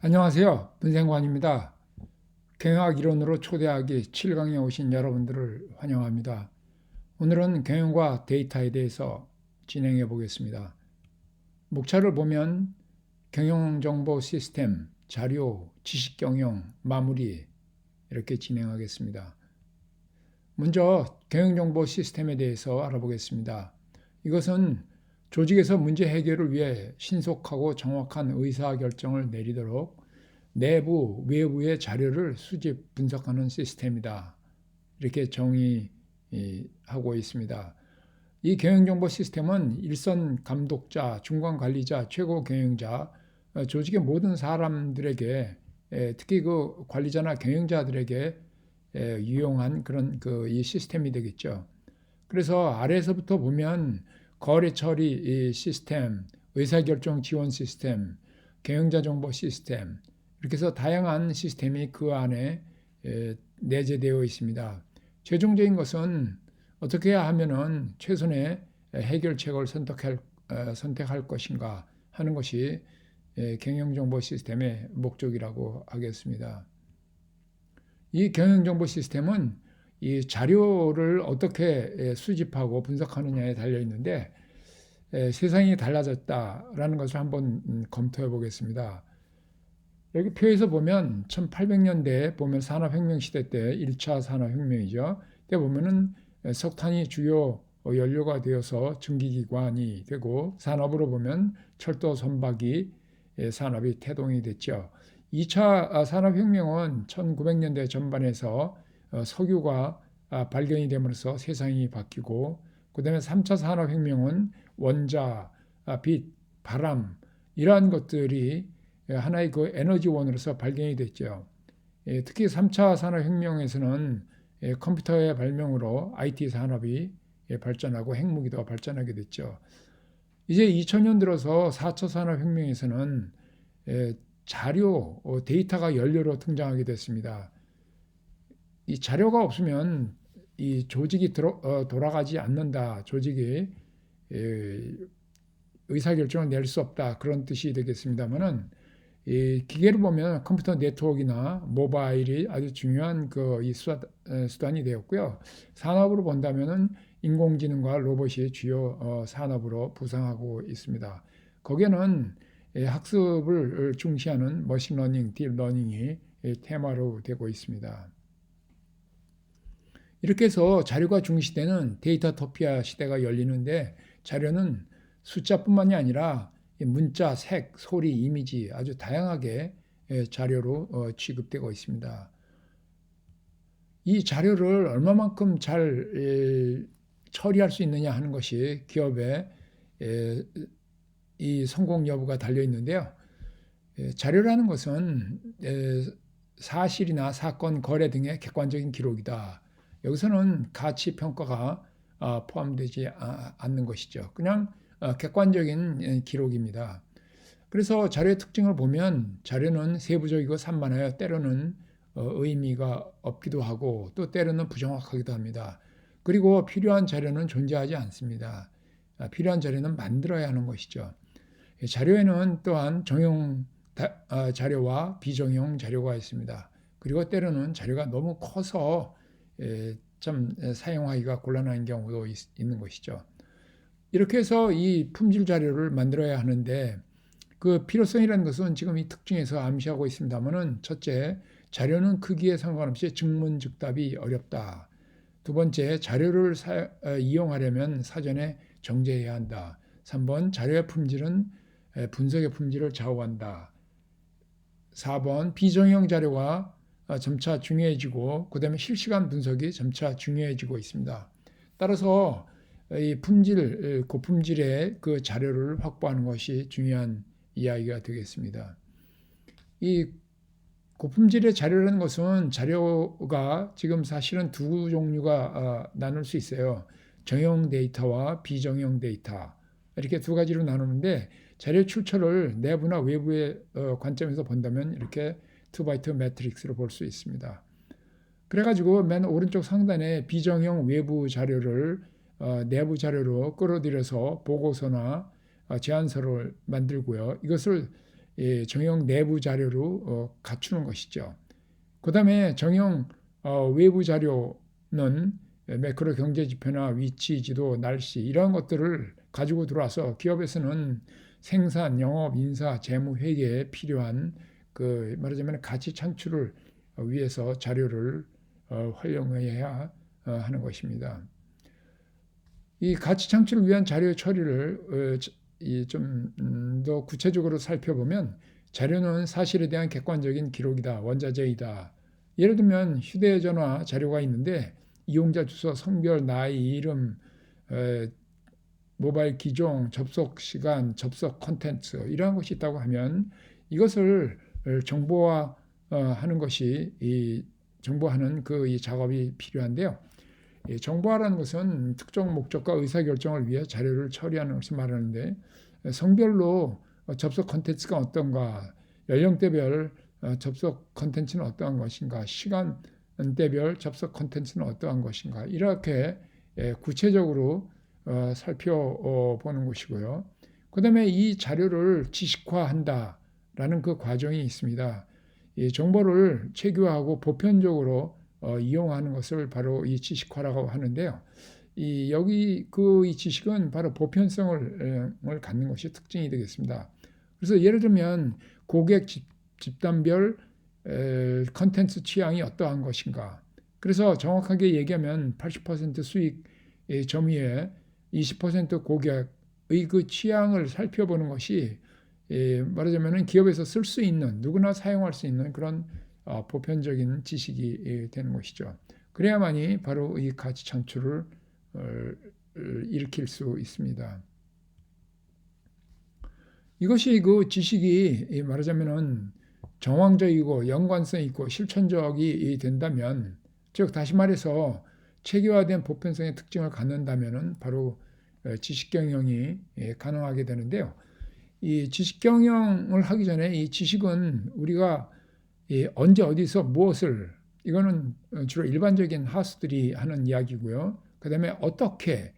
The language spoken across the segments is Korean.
안녕하세요. 문생관입니다. 경영학 이론으로 초대하기 7강에 오신 여러분들을 환영합니다. 오늘은 경영과 데이터에 대해서 진행해 보겠습니다. 목차를 보면 경영정보 시스템, 자료, 지식경영, 마무리 이렇게 진행하겠습니다. 먼저 경영정보 시스템에 대해서 알아보겠습니다. 이것은 조직에서 문제 해결을 위해 신속하고 정확한 의사결정을 내리도록 내부, 외부의 자료를 수집, 분석하는 시스템이다. 이렇게 정의하고 있습니다. 이 경영정보 시스템은 일선 감독자, 중간 관리자, 최고 경영자, 조직의 모든 사람들에게, 특히 그 관리자나 경영자들에게 유용한 그런 이 시스템이 되겠죠. 그래서 아래에서부터 보면 거래 처리 시스템, 의사결정 지원 시스템, 경영자 정보 시스템, 이렇게 해서 다양한 시스템이 그 안에 내재되어 있습니다. 최종적인 것은 어떻게 하면은 최선의 해결책을 선택할 것인가 하는 것이 경영정보 시스템의 목적이라고 하겠습니다. 이 경영정보 시스템은 이 자료를 어떻게 수집하고 분석하느냐에 달려 있는데 세상이 달라졌다라는 것을 한번 검토해 보겠습니다. 여기 표에서 보면 1800년대에 보면 산업혁명 시대 때 1차 산업혁명이죠. 때 보면은 석탄이 주요 연료가 되어서 증기기관이 되고 산업으로 보면 철도 선박이 산업이 태동이 됐죠. 2차 산업혁명은 1900년대 전반에서 석유가 발견이 되면서 세상이 바뀌고 그다음에 3차 산업혁명은 원자, 빛, 바람 이러한 것들이 하나의 그 에너지원으로서 발견이 됐죠. 특히 3차 산업혁명에서는 컴퓨터의 발명으로 IT 산업이 발전하고 핵무기도 발전하게 됐죠. 이제 2000년 들어서 4차 산업혁명에서는 자료, 데이터가 연료로 등장하게 됐습니다. 이 자료가 없으면 이 조직이 돌아가지 않는다. 조직이 의사결정을 낼 수 없다. 그런 뜻이 되겠습니다만은 이 기계를 보면 컴퓨터 네트워크나 모바일이 아주 중요한 이 수단이 되었고요. 산업으로 본다면은 인공지능과 로봇이 주요 산업으로 부상하고 있습니다. 거기에는 학습을 중시하는 머신러닝, 딥러닝이 테마로 되고 있습니다. 이렇게 해서 자료가 중시되는 데이터토피아 시대가 열리는데 자료는 숫자뿐만이 아니라 문자, 색, 소리, 이미지 아주 다양하게 자료로 취급되고 있습니다. 이 자료를 얼마만큼 잘 처리할 수 있느냐 하는 것이 기업의 이 성공 여부가 달려 있는데요. 자료라는 것은 사실이나 사건, 거래 등의 객관적인 기록이다. 여기서는 가치 평가가 포함되지 않는 것이죠. 그냥 객관적인 기록입니다. 그래서 자료의 특징을 보면 자료는 세부적이고 산만하여 때로는 의미가 없기도 하고 또 때로는 부정확하기도 합니다. 그리고 필요한 자료는 존재하지 않습니다. 필요한 자료는 만들어야 하는 것이죠. 자료에는 또한 정형 자료와 비정형 자료가 있습니다. 그리고 때로는 자료가 너무 커서 참 사용하기가 곤란한 경우도 있는 것이죠. 이렇게 해서 이 품질 자료를 만들어야 하는데 그 필요성이라는 것은 지금 이 특징에서 암시하고 있습니다만은 첫째, 자료는 크기에 상관없이 즉문즉답이 어렵다. 두 번째, 자료를 이용하려면 사전에 정제해야 한다. 3번, 자료의 품질은 분석의 품질을 좌우한다. 4번, 비정형 자료가 점차 중요해지고 그다음에 실시간 분석이 점차 중요해지고 있습니다. 따라서 이 품질, 고품질의 그 자료를 확보하는 것이 중요한 이야기가 되겠습니다. 이 고품질의 자료라는 것은 자료가 지금 사실은 두 종류가 나눌 수 있어요. 정형 데이터와 비정형 데이터. 이렇게 두 가지로 나누는데 자료 출처를 내부나 외부의 관점에서 본다면 이렇게 2x2 매트릭스로 볼 수 있습니다. 그래가지고 맨 오른쪽 상단에 비정형 외부 자료를 내부 자료로 끌어들여서 보고서나 제안서를 만들고요. 이것을 정형 내부 자료로 갖추는 것이죠. 그 다음에 정형 외부 자료는 매크로 경제 지표나 위치 지도, 날씨 이러한 것들을 가지고 들어와서 기업에서는 생산, 영업, 인사, 재무, 회계에 필요한 말하자면 가치 창출을 위해서 자료를 활용해야 하는 것입니다. 이 가치 창출을 위한 자료 처리를 좀 더 구체적으로 살펴보면 자료는 사실에 대한 객관적인 기록이다, 원자재이다. 예를 들면 휴대전화 자료가 있는데 이용자 주소, 성별, 나이, 이름, 모바일 기종, 접속 시간, 접속 콘텐츠 이러한 것이 있다고 하면 이것을 정보화하는 것이 정보하는 이 작업이 필요한데요. 정보화라는 것은 특정 목적과 의사결정을 위해 자료를 처리하는 것을 말하는데 성별로 접속 콘텐츠가 어떤가, 연령대별 접속 콘텐츠는 어떠한 것인가, 시간대별 접속 콘텐츠는 어떠한 것인가 이렇게 구체적으로 살펴보는 것이고요. 그 다음에 이 자료를 지식화한다라는 그 과정이 있습니다. 이 정보를 체계화하고 보편적으로 이용하는 것을 바로 이 지식화라고 하는데요. 여기 이 지식은 바로 보편성을 갖는 것이 특징이 되겠습니다. 그래서 예를 들면 고객 집단별 컨텐츠 취향이 어떠한 것인가. 그래서 정확하게 얘기하면 80% 수익 점유에 20% 고객의 그 취향을 살펴보는 것이 말하자면 기업에서 쓸 수 있는 누구나 사용할 수 있는 그런 보편적인 지식이 되는 것이죠. 그래야만이 바로 이 가치 창출을 일으킬 수 있습니다. 이것이 그 지식이 말하자면은 정황적이고 연관성 있고 실천적이 된다면, 즉 다시 말해서 체계화된 보편성의 특징을 갖는다면은 바로 지식 경영이 가능하게 되는데요. 이 지식 경영을 하기 전에 이 지식은 우리가 언제 어디서 무엇을, 이거는 주로 일반적인 하수들이 하는 이야기고요. 그 다음에 어떻게,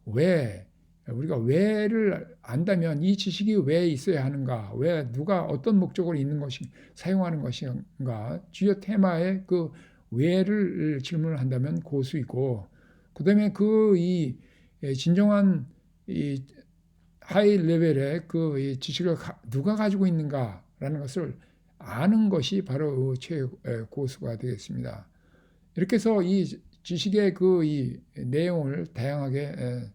왜, 우리가 왜를 안다면 이 지식이 왜 있어야 하는가, 왜 누가 어떤 목적으로 있는 것이 사용하는 것인가, 주요 테마의 그 왜를 질문을 한다면 고수이고, 그 다음에 이 진정한 이 하이 레벨의 이 지식을 누가 가지고 있는가라는 것을 아는 것이 바로 최고수가 되겠습니다. 이렇게 해서 이 지식의 이 내용을 다양하게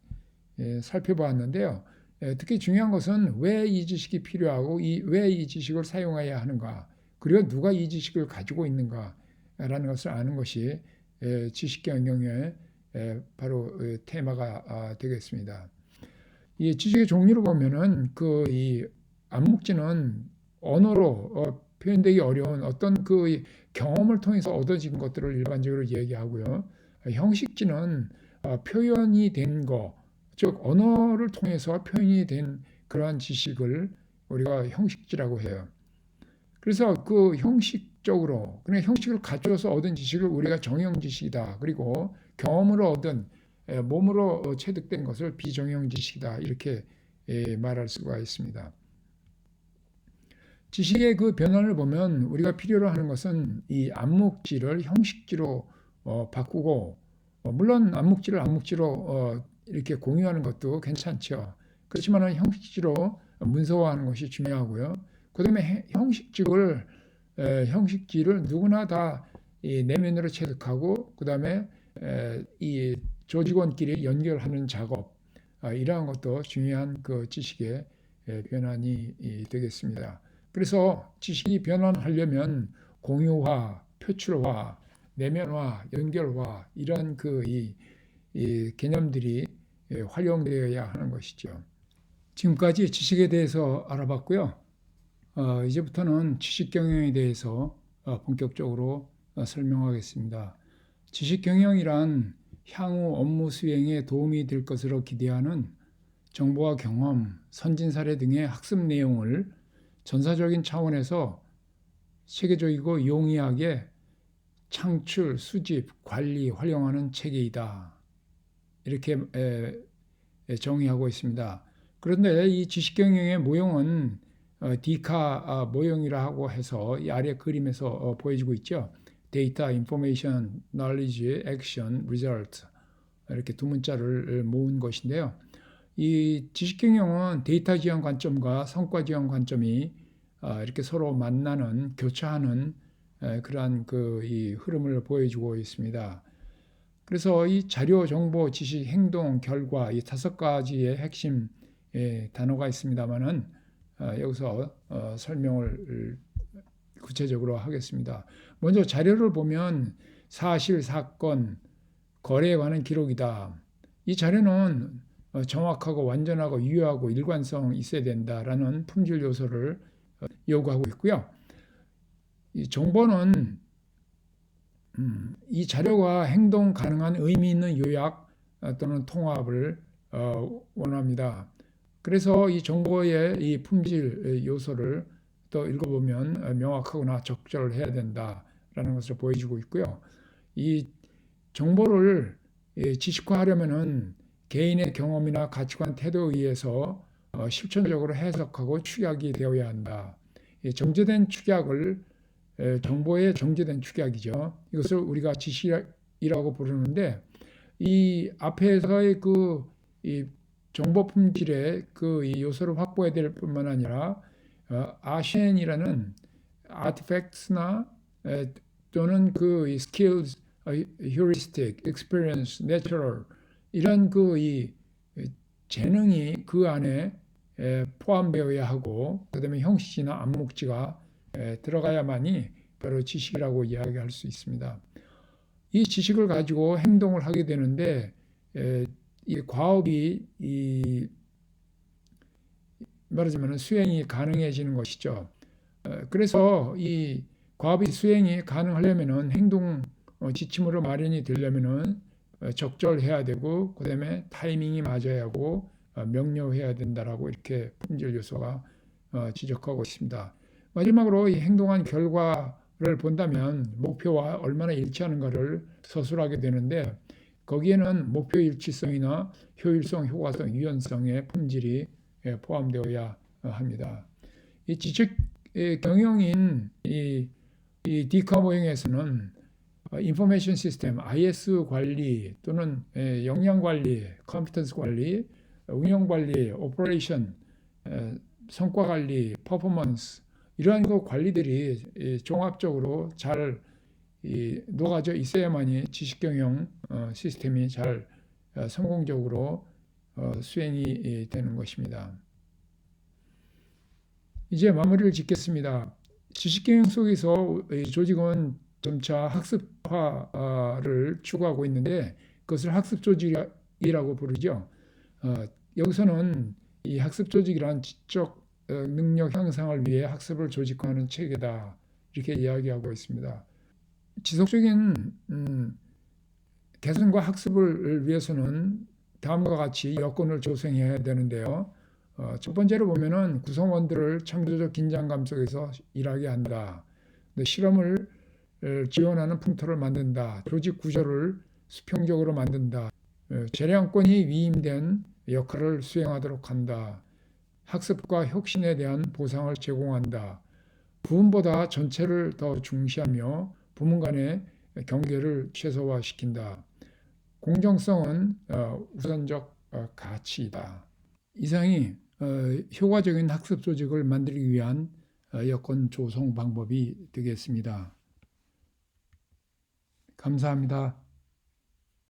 살펴보았는데요. 특히 중요한 것은 왜 이 지식이 필요하고 왜 이 지식을 사용해야 하는가, 그리고 누가 이 지식을 가지고 있는가라는 것을 아는 것이 지식 경영의 바로 테마가 되겠습니다. 이 지식의 종류를 보면은 이 암묵지는 언어로 표현되기 어려운 어떤 경험을 통해서 얻어진 것들을 일반적으로 얘기하고요. 형식지는 표현이 된 것, 즉 언어를 통해서 표현이 된 그러한 지식을 우리가 형식지라고 해요. 그래서 형식적으로 그냥 형식을 갖춰서 얻은 지식을 우리가 정형 지식이다. 그리고 경험으로 얻은 몸으로 체득된 것을 비정형 지식이다. 이렇게 말할 수가 있습니다. 지식의 변환을 보면 우리가 필요로 하는 것은 이 암묵지를 형식지로 바꾸고, 물론 암묵지로 이렇게 공유하는 것도 괜찮죠. 그렇지만 형식지로 문서화하는 것이 중요하고요. 그 다음에 형식지를 누구나 다 내면으로 체득하고, 그 다음에 이 조직원끼리 연결하는 작업, 이러한 것도 중요한 지식의 변환이 되겠습니다. 그래서 지식이 변환하려면 공유화, 표출화, 내면화, 연결화 이런 이 개념들이 활용되어야 하는 것이죠. 지금까지 지식에 대해서 알아봤고요. 이제부터는 지식 경영에 대해서 본격적으로 설명하겠습니다. 지식 경영이란 향후 업무 수행에 도움이 될 것으로 기대하는 정보와 경험, 선진 사례 등의 학습 내용을 전사적인 차원에서 체계적이고 용이하게 창출, 수집, 관리, 활용하는 체계이다. 이렇게 정의하고 있습니다. 그런데 이 지식경영의 모형은 디카 모형이라고 해서 이 아래 그림에서 보여지고 있죠. Data, Information, Knowledge, Action, Result 이렇게 두 문자를 모은 것인데요. 이 지식경영은 데이터 지향 관점과 성과 지향 관점이 이렇게 서로 만나는 교차하는 그러한 이 흐름을 보여주고 있습니다. 그래서 이 자료, 정보, 지식, 행동, 결과 이 5가지의 핵심 단어가 있습니다만은 여기서 설명을 구체적으로 하겠습니다. 먼저 자료를 보면 사실, 사건, 거래에 관한 기록이다. 이 자료는 정확하고 완전하고 유효하고 일관성 있어야 된다라는 품질 요소를 요구하고 있고요. 이 정보는 이 자료가 행동 가능한 의미 있는 요약 또는 통합을 원합니다. 그래서 이 정보의 이 품질 요소를 또 읽어보면 명확하거나 적절해야 된다라는 것을 보여주고 있고요. 이 정보를 지식화하려면은 개인의 경험이나 가치관, 태도에 의해서 실천적으로 해석하고 축약이 되어야 한다. 정제된 축약을 정보의 정제된 축약이죠. 이것을 우리가 지식이라고 부르는데 이 앞에서의 이 정보 품질의 이 요소를 확보해야 될 뿐만 아니라 아셴이라는 아티팩트나 또는 이 skills, heuristic, experience, natural 이런 이 재능이 그 안에 포함되어야 하고 그다음에 형식이나 암묵지가 들어가야만이 바로 지식이라고 이야기할 수 있습니다. 이 지식을 가지고 행동을 하게 되는데 이 과업이 말하자면 수행이 가능해지는 것이죠. 그래서 이 과업이 수행이 가능하려면은 행동 지침으로 마련이 되려면은 적절해야 되고 그다음에 타이밍이 맞아야 하고 명료해야 된다라고 이렇게 품질 요소가 지적하고 있습니다. 마지막으로 이 행동한 결과를 본다면 목표와 얼마나 일치하는가를 서술하게 되는데 거기에는 목표 일치성이나 효율성, 효과성, 유연성의 품질이 포함되어야 합니다. 이 지식 경영인 이 디카 모형에서는 인포메이션 시스템, IS 관리 또는 역량 관리, 컴피턴스 관리, 운영 관리, 오퍼레이션, 성과 관리, 퍼포먼스 이러한 관리들이 종합적으로 잘 녹아져 있어야만이 지식경영 시스템이 잘 성공적으로 수행이 되는 것입니다. 이제 마무리를 짓겠습니다. 지식경영 속에서 조직은 점차 학습화를 추구하고 있는데 그것을 학습 조직이라고 부르죠. 여기서는 이 학습 조직이란 지적 능력 향상을 위해 학습을 조직화하는 체계다 이렇게 이야기하고 있습니다. 지속적인 개선과 학습을 위해서는 다음과 같이 여건을 조성해야 되는데요. 첫 번째로 보면은 구성원들을 창조적 긴장감 속에서 일하게 한다. 실험을 지원하는 풍토를 만든다. 조직 구조를 수평적으로 만든다. 재량권이 위임된 역할을 수행하도록 한다. 학습과 혁신에 대한 보상을 제공한다. 부문보다 전체를 더 중시하며 부문 간의 경계를 최소화시킨다. 공정성은 우선적 가치이다. 이상이 효과적인 학습 조직을 만들기 위한 여건 조성 방법이 되겠습니다. 감사합니다.